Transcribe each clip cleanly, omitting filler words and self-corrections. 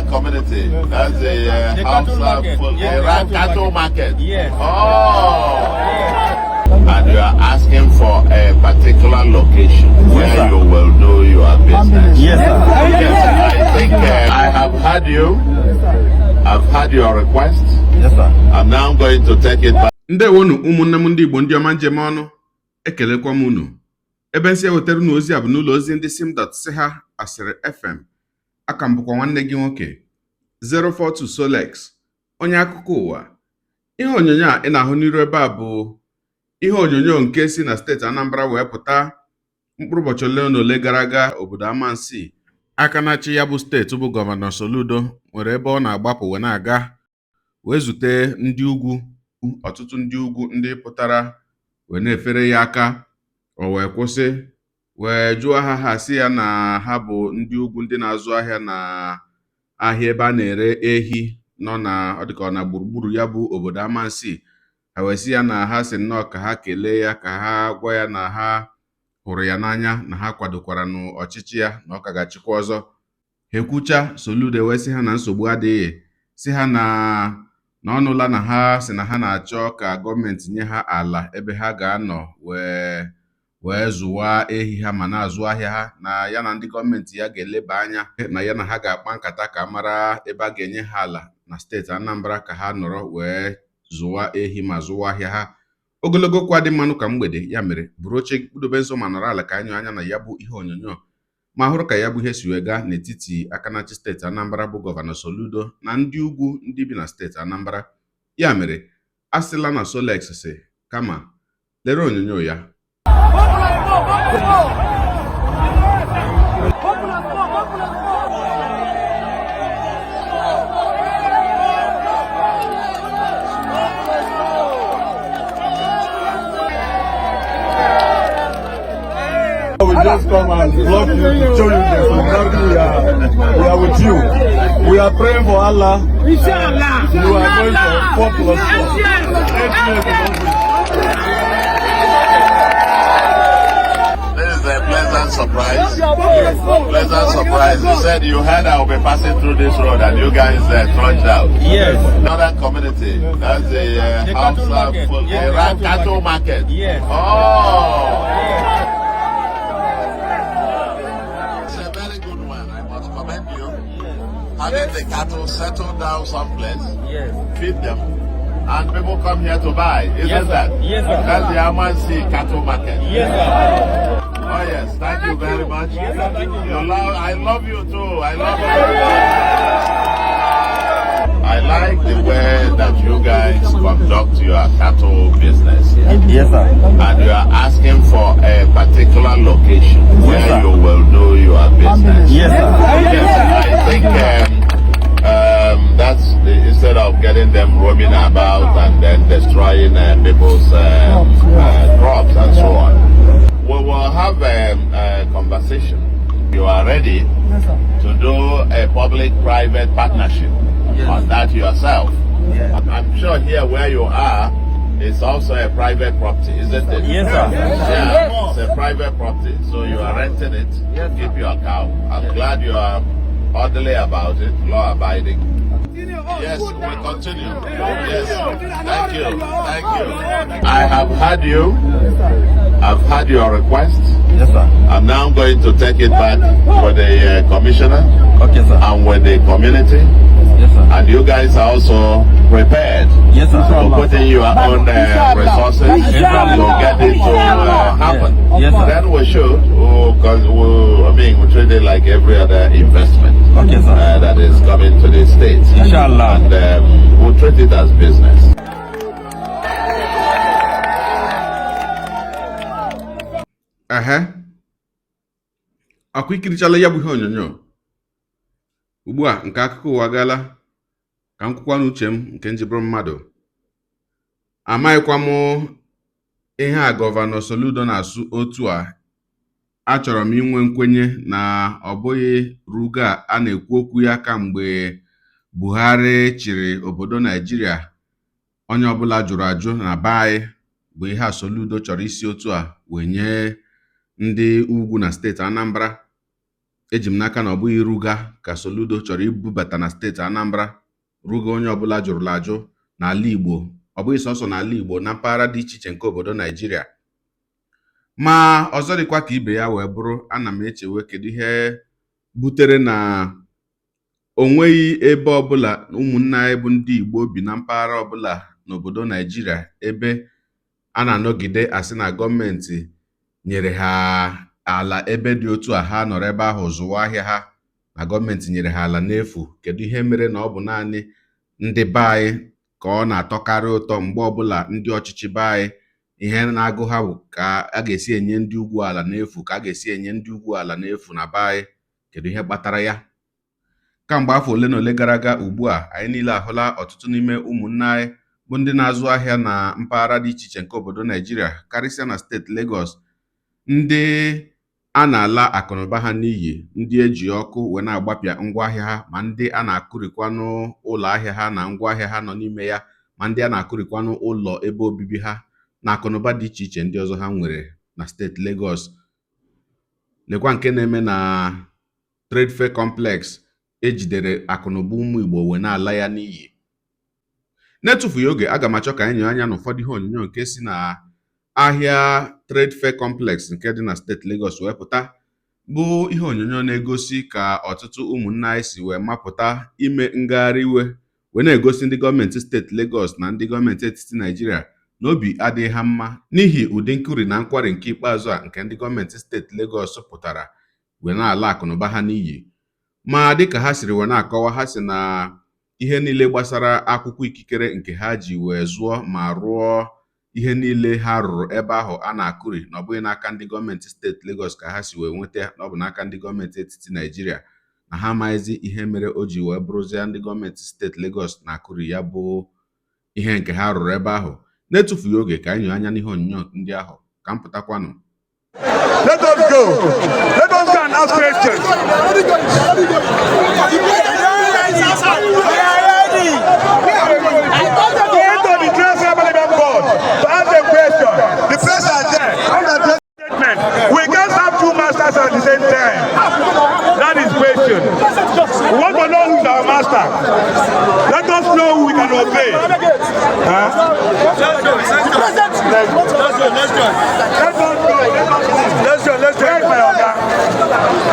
community. That's the cattle cattle market. Yes. Oh. And you are asking for a particular location where you will do your business. Yes, sir. Yes, I think I have heard you. I've heard your request. Yes, sir. I'm now going to take it back. Ndewonu ụmụnne m ndị Igbo ndị ọma njem ọnụ, ekelekwa m unu. Ebe nsi ewetara unu ozi a bụ n'ụlọ ozi ndị Simdot si ha Asịrị FM. Aka m bụkwa nwanne gị nwoke 042 Solex, onye akụkọ ụwa. Ihe onyonyo a ị na-ahụ n'iru ebe a bụ ihe onyonyo nke si na steeti Anambra wee pụta mkpụrụ ụbọchị ole na ole gara aga obodo Amansi. Aka na-achị ya bụ steeti bụ Gọvanọ Soludo nwere ebe ọ na-agbapụ wee na-aga wee zute ndị ugwu, ọtụtụ ndị ugwu ndị pụtara wee na-efere ya aka. O wee kwụsị wee jụọ ha si ya na ha bụ ndị ugwu ndị na-azụ ahịa na ahịa ebe a na-ere ehi nọ na ọdịka na gburugburu ya bụ obodo Amansi. Ha wee sị ya na ha si nnọọ ka ha kelee ya, ka ha gwa ya na ha hụrụ ya n'anya, na ha kwadokwara n'ọchịchị ya na ọ ka ga-achịkwa ọzọ. Ha ekwucha, Soludo wee sị ha na nsogbu adịghị, sị ha na ọnụla na ha si na ha na-achọ ka gọọmenti nye ha ala ebe ha ga-anọ wee zụwa ehi ha ma na-azụ ahịa ha, na ya na ndị gọọmenti ya ga-eleba anya na ya na ha ga-akpa nkata ka mara ebe a ga-enye ha ala na steeti Anambra ka ha nọrọ wee zụwa ehi ma zụwa ahịa ha. Ogologo kwa dị mmanụ ka mgbede, ya mere buru oche kpudobe nso ma nọrọ ala ka anyị anya na ya bụ ihe onyonyo ma hụrụ ka ya bụ ihe si wee gaa n'etiti aka na-achị steeti Anambra bụ Gọvanọ Soludo na ndị ugwu ndị bi na steeti Anambra. Ya mere asịla na Solex si kama lere onyonyo ya. We just come and vlog you to show you the solidarity we are with you. We are praying for Allah. Inshallah. You are going for 4 plus 4. 8 years. This is a pleasant surprise. Pleasant surprise. You said you heard I will be passing through this road and you guys trudged out. Yes. Another community. That's the cattle market. Cattle market. Yes. Oh. Having the cattle settle down someplace, Yes. feed them, and people come here to buy. Isn't Yes, sir. that? Yes, sir. That's the Amansi cattle market. Yes, sir. Oh yes, thank you very much. Yes, sir. Thank you. I love you too. I love you. I like the way that you guys conduct your cattle business. Yes, sir. And you are asking for a particular location where sir. you will do your business. Yes, sir. Yes, I think that's instead of getting them roaming about and then destroying people's crops and so on. We will have a conversation. You are ready to do a public-private partnership on that yourself. Yes. I'm sure here where you are, it's also a private property, isn't it? Yes, sir. Yeah, it's a private property. So you are renting it to keep your cow. I'm glad you are orderly about it, law-abiding. Yes, we continue. Yes, thank you. Thank you. I have heard you. I've heard your request. Yes, sir. I'm now going to take it back with the commissioner Okay, sir. and with the community. Yes, sir. And you guys are also prepared Yes, sir. to put in your own resources to get it to happen. Yes, sir. Then we should, because we treat it like every other investment Okay, sir. that is coming to the States. Inshallah. And we'll treat it as business. Akwa ikirichala ya bụ ihe onyonyo. Ugbu a nke akụkọ ụwa gaala ka m kwukwa n'uche m nke njibụrụ mmadụ. Amaghịkwa m ihe a Gọvanọ Soludo na-asụ otu a. Achọrọ m inwe nkwenye na ọ bụghị rugo a na-ekwu okwu ya kamgbe Buhari chịrị obodo Naijiria. Onye ọbụla jụrụ ajụ na be anyị bụ ihe a Soludo chọrọ isi otu a wee nye ndị ugwu na steeti Anambra. eji m n'aka na ọ bụghị Ruga ka Soludo chọrọ ibubata na steeti Anambra. Ruga onye ọbụla jụrụla ajụ n'ala Igbo, ọ bụghị sọsọ n'ala Igbo, na mpaghara dị iche iche nke obodo Naijiria. Ma ọzọ dịkwa ka ibe ya wee bụrụ, ana m echewe kedu ihe butere na onweghị ebe ọbụla ụmụnna anyị bụ ndị Igbo bi na mpaghara ọbụla n'obodo Naijiria ebe a na-anọgide asị na gọọmenti nyere ha ala ebe dị otu a, ha nọrọ ebe ahụ zụwa ahịa ha, na gọọmenti nyere ha ala n'efu. Kedu ihe mere na ọ bụ naanị ndị be anyị ka ọ na-atọkarị ụtọ mgbe ọbụla ndị ọchịchị be anyị ihe na-agụ ha bụ ka a ga-esi enye ndị ugwu ala n'efu, ka a ga-esi enye ndị ugwu ala n'efu na be anyị? Kedu ihe kpatara ya? Kamgbe afọ ole na ole gara aga ugbu a, anyị niile ahụla ọtụtụ n'ime ụmụnna anyị bụ ndị na-azụ ahịa na mpaghara dị iche iche nke obodo Naijiria, karịsịa na steeti Lagos, ndị a na-ala akụnụba ha n'iyi, ndị eji ọkụ wee na-agbapịa ngwaahịa ha, ma ndị a na-akụrikwanụ ụlọ ahịa ha na ngwaahịa ha nọ n'ime ya, ma ndị a na-akụrikwanụ ụlọ ebe obibi ha na akụnụba dị iche iche ndị ọzọ ha nwere na steeti Lagos. Lekwa nke na-eme na Trade Fair Complex, ejidere akụnụba ụmụ Igbo wee na-ala ya n'iyi. N'etufughị oge, aga m achọ ka anyị nye anya n'ụfọdụ ihe onyonyo nke si na ahịa Trade Fair Complex nke dị na steeti Lagos wee pụta, bụ ihe onyonyo na-egosi ka ọtụtụ ụmụnna anyị si wee mapụta ime ngagharị iwe wee na-egosi ndị gọọmenti steeti Lagos na ndị gọọmenti etiti Naijiria na obi adịghị ha mma n'ihi ụdị nkụri na nkwari nke ikpeazụ a nke ndị gọọmenti steeti Lagos pụtara wee na-ala akụnụba ha n'iyi. Ma dịka ha siri wee na-akọwa, ha si na ihe niile gbasara akwụkwọ ikikere nke ha ji wee zụọ ma rụọ ihe niile ha rụrụ ebe ahụ a na-akụri, na ọ bụghị n'aka ndị gọọmenti steeti Lagos ka ha si wee nweta, na ọ bụ n'aka ndị gọọmenti etiti Naijiria, na ha amaghịzi ihe mere o ji wee bụrụzie ndị gọọmenti steeti Lagos na-akụri ya bụ ihe nke ha rụrụ ebe ahụ. N'etufughị oge, ka anyị nye anya n'ihe onyonyo ndị ahụ, ka m pụtakwanụ. Let us go. Let us go and ask questions. The press are there. We can't have two masters at the same time. That is question. We want to know who's our master. Let us know who we can obey.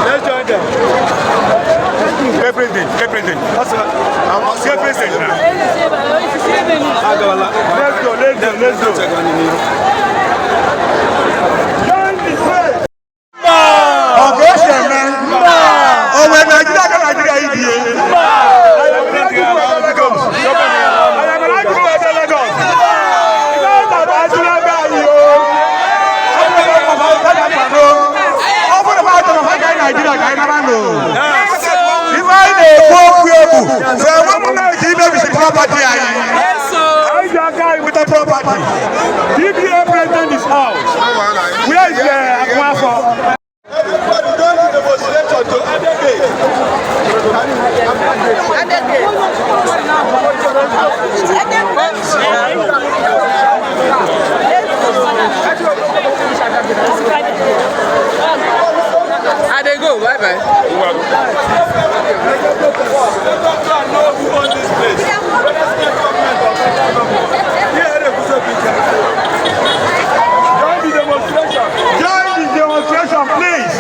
Let's join them. Everything. Let's go. Join the race. DBA president is out. Where is Akwafo? Everybody don't need demonstration to I go, bye bye. Join the demonstration, please.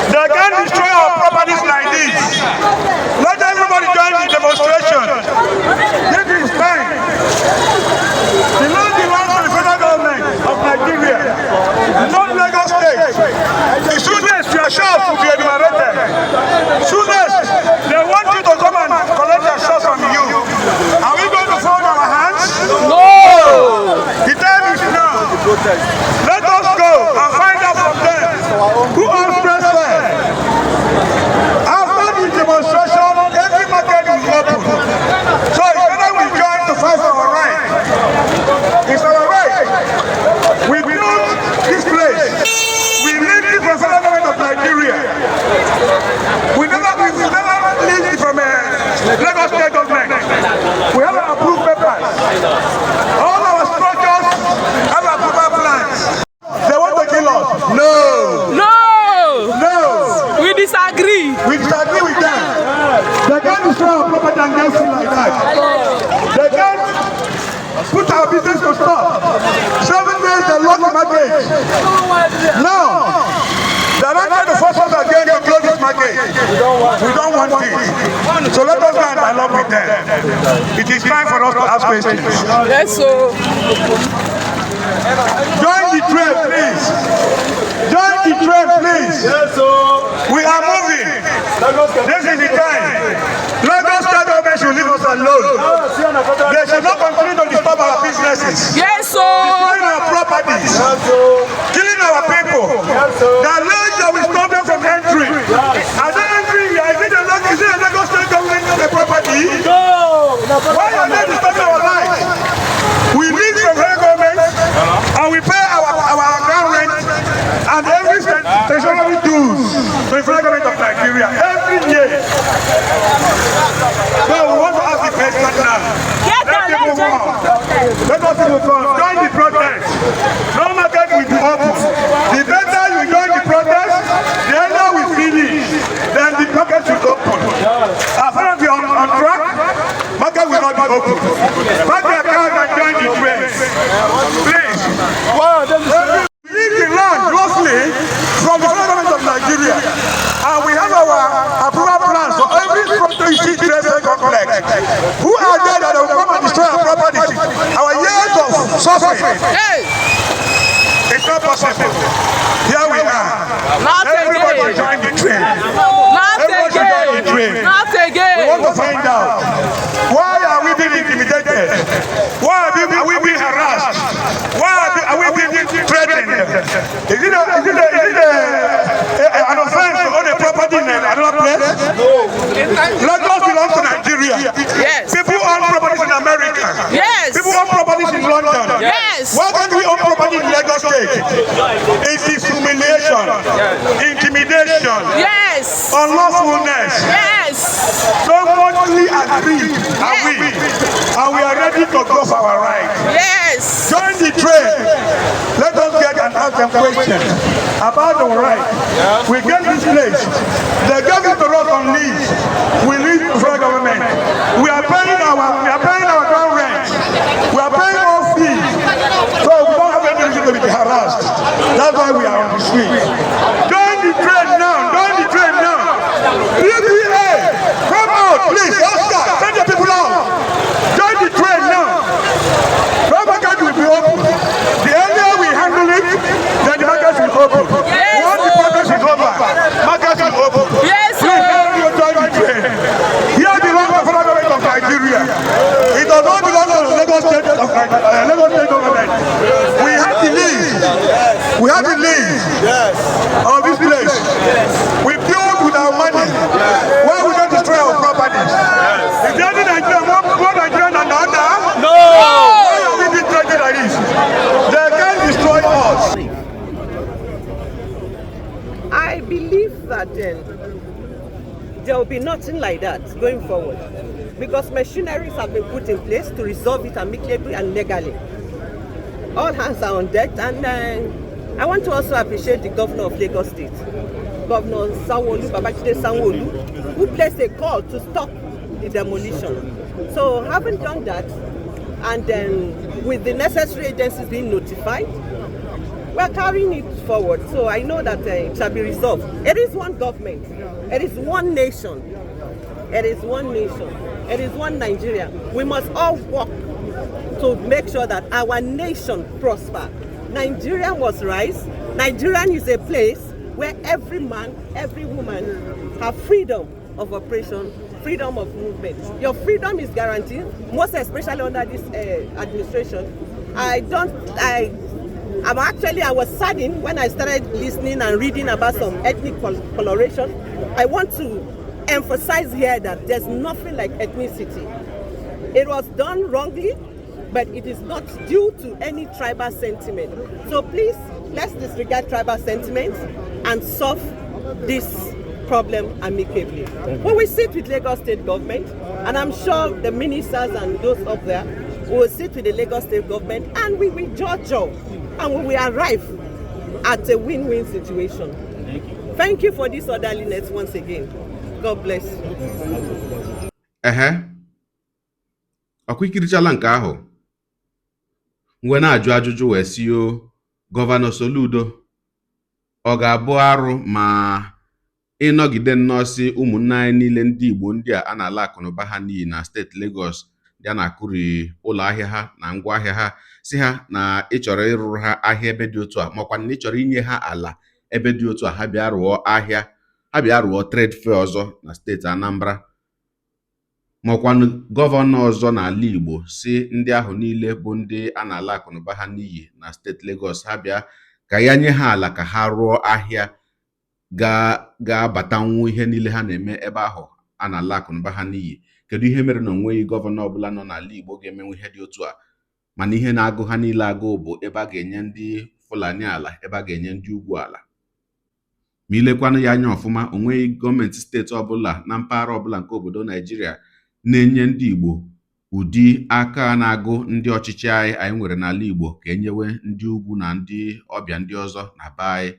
They can't destroy our properties like this. Let everybody join the demonstration. This is time. The land belongs to the federal government of Nigeria, not Lagos State. The soonest your shots will be enumerated. Soonest they want you to come and collect your shots from you. Are we going to fold our hands? No! The time is now. Let us go and find out from them who are present. After the demonstration, every market is open. So it's better we join to fight for our right. It's our right. We built this place. We live it from the federal government of Nigeria. We never lived it from a Lagos State government. We have approved papers. All our structures have approval plans. They want to kill us. No. No! No. We decide. destroy our property and get free like that. They can't put our business to stop. 7 days they lock the market. Now, they are trying to force us again to close this market. We don't want it. So let us go and dialogue with them. It is time for us to ask questions. Yes, so. Join the trade, please. Join the trade, please. Yes, so. We are moving. This is the time. Lagos State government should leave us alone. They should not continue to disturb our businesses. Yes, so. Destroying our properties. Killing our people. The land that will stop them from entering. Are they entering here? Is it a Lagos State government property? No. Why are they disturbing our lives? We live from federal government and we pay our ground rent and every stationary dues to the federal government of Nigeria every year. So we want to ask the question now. Let us move on. Join the protest. No market will be open. The better you join the protest, the earlier we finish, then the market will open. As far as we are on track, market will not be open. Pack your cars and join the train. Please. Leave the land roughly from the federal government of Nigeria. And we have our approval plans for every strategic trade complex. Who are there that will come and destroy our properties? Our years of suffering. It's not possible. Here we are. Everybody join the train. Everybody join the train. We want to find out, why are we being intimidated? Why are we being harassed? Why are we being threatened? Is it an offense to own a property in another place? No. Lagos belongs to Nigeria. Yes. People own properties in America. Yes. People own properties in London. Yes. Why can't we own property in Lagos State? It is humiliation, intimidation, Yes. unlawfulness. Yes. So muchly agreed are we, and we are ready to go for our right. Yes. Join the train. Let us get and ask them questions about our right. We get this place. They gave it to us on lease. We leave the federal government. We are paying our ground rent. We are paying our fees. So we don't have any reason to be harassed. That's why we are on the street. Join the train now. Join the train now. PPA, come out, please. Oscar, send the people out. Join the train now. No market will be open. The earlier we handle it, then the market will open. Yes, once the protest is over, market will open. Yes, please let me join the train. Here belongs the federal government of Nigeria. It does not belong to the Lagos State of Lagos State government. We have the lease. We have the lease of this place. We build with our money. Why we don't destroy our properties? Is there any Nigerian more Nigerian than the other? No. Why are we being treated like this? They can't destroy us. I believe that there will be nothing like that going forward, because machineries have been put in place to resolve it amicably and legally. All hands are on deck, and I want to also appreciate the governor of Lagos State, Governor Sanwo-Olu, Babajide Sanwo-Olu, who placed a call to stop the demolition. So having done that, and then with the necessary agencies being notified, we are carrying it forward. So I know that it shall be resolved. It is one government. It is one nation. It is one nation. It is one Nigeria. We must all work to make sure that our nation prosper. Nigeria must rise. Nigeria is a place where every man, every woman have freedom of operation, freedom of movement. Your freedom is guaranteed, most especially under this administration. I was saddened when I started listening and reading about some ethnic coloration. I want to emphasize here that there's nothing like ethnicity. It was done wrongly, but it is not due to any tribal sentiment. So please, let's disregard tribal sentiments and solve this problem amicably. When we sit with Lagos State government, and I'm sure the ministers and those up there will sit with the Lagos State government, and we will judge and we will arrive at a win-win situation. Thank you for this orderliness once again. God bless. ọkwa ikirichala nke ahụ mgbe na-ajụ ajụjụ wee si gọvanọ Soludo ọ ga-abụ arụ ma ịnọgide nnọọ si ụmụnne anyị niile ndị Igbo ndị a na-ala akụnụba ha n'iyi na steeti Lagos dị na-akụri ụlọ ahịa ha na ngwa ahịa ha si ha na ịchọrọ ịrụrụ ha ahịa ebe dị otu a makwa na ịchọrọ inye ha ala ebe dị otu a ha bịa rụọ ahịa ha bịa rụọ trade fair ọzọ na steeti Anambra makwanụ gọvanọ ọzọ n'ala Igbo si ndị ahụ niile bụ ndị a na-ala akụnụba ha n'iyi na steeti Lagos ha bịa ka ya nye ha ala ka ha rụọ ahịa ga-abatanwu ihe niile ha na-eme ebe ahụ a na-ala akụnụba ha n'iyi. Kedu ihe mere na onweghị gọvanọ ọbụla nọ n'ala Igbo ga-emenwu ihe dị otu a, mana ihe na-agụ ha niile agụ bụ ebe a ga-enye ndị Fulani ala, ebe a ga-enye ndị ugwu ala. Ma ilekwanụ ya anya ọfụma, onweghị gọọmenti steeti ọbụla na mpaghara ọbụla nke obodo Naijiria na-enye ndị Igbo ụdị aka na-agụ ndị ọchịchị anyị nwere n'ala Igbo ka enyewe ndị ugwu na ndị ọbịa ndị ọzọ na be anyị.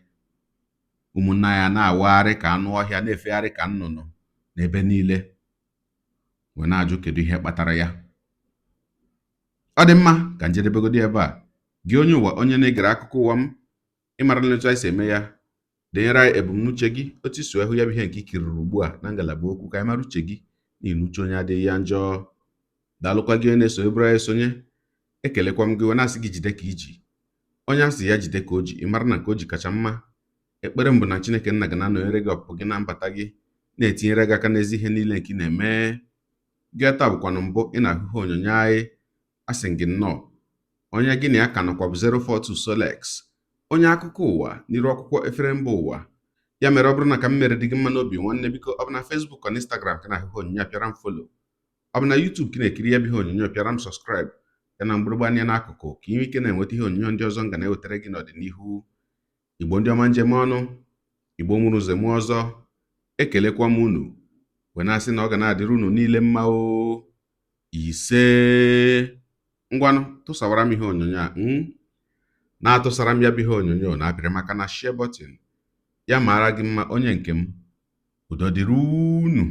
Ụmụnna ya na-awagharị ka anụ ọhịa, na-efegharị ka nnụnụ n'ebe niile, wee na-ajụ kedu ihe kpatara ya. Ọ dị mma ka njedebegodi ebe a. Gị onye ụwa, onye na-egere akụkọ ụwa m, ịmara nletu anyị si eme ya, denyere anyị ebumnuche gị otu isi hụ ya bụ ihe nke ikiriri ugbu a na ngalaba okwu ka anyị mara uche gị n'ihi uche onye adịghị ya njọ. Daalụkwa gị onye na-eso eburu anyị sonye. Ekelekwa m gị wee na-asị gị jide ka iji. Onye asị ya jide ka o ji, ịmara na nke o ji kacha mma. Ekpere m bụ na Chineke nna gị na-anọnyere gị ọpụpụ gị na mbata gị, na-etinyere gị aka n'ezi ihe niile nke ị na-eme. Gị taa bụkwanụ mbụ ị na-ahụ ihe onyonyo anyị, asị gị nnọọ. Onye gị na ya ka nọkwa bụ 042 Solex, onye akụkọ ụwa n'iru akwụkwọ efere mba ụwa. Ya mere ọ bụrụ na ka m mere dị gị mma n'obi nwanne, biko ọ bụ na Facebook na Instagram ka na-ahụ onyonyo apịara m folo, ọ bụ na YouTube ka na-ekiri ya bụ ihe onyonyo pịara m sọskraịb ya na mgbịrịgba anya n'akụkụ ka inwe ike na-enweta ihe onyonyo ndị ọzọ nga na-ewetara gị n'ọdịnihu. Igbo ndị ọma njem ọnụ, Igbo nwụrụ ụzọ mụ ọzọ, ekelekwa m unu wee na-asị na ọ ga na-adịrị unu niile mma ise. Ngwanụ tụsawara m ihe onyonyo a na-atụsara m ya bụ ihe onyonyo na-apịrị maka na share button ya mara gị mma onye nke m. Udo dịrị unu.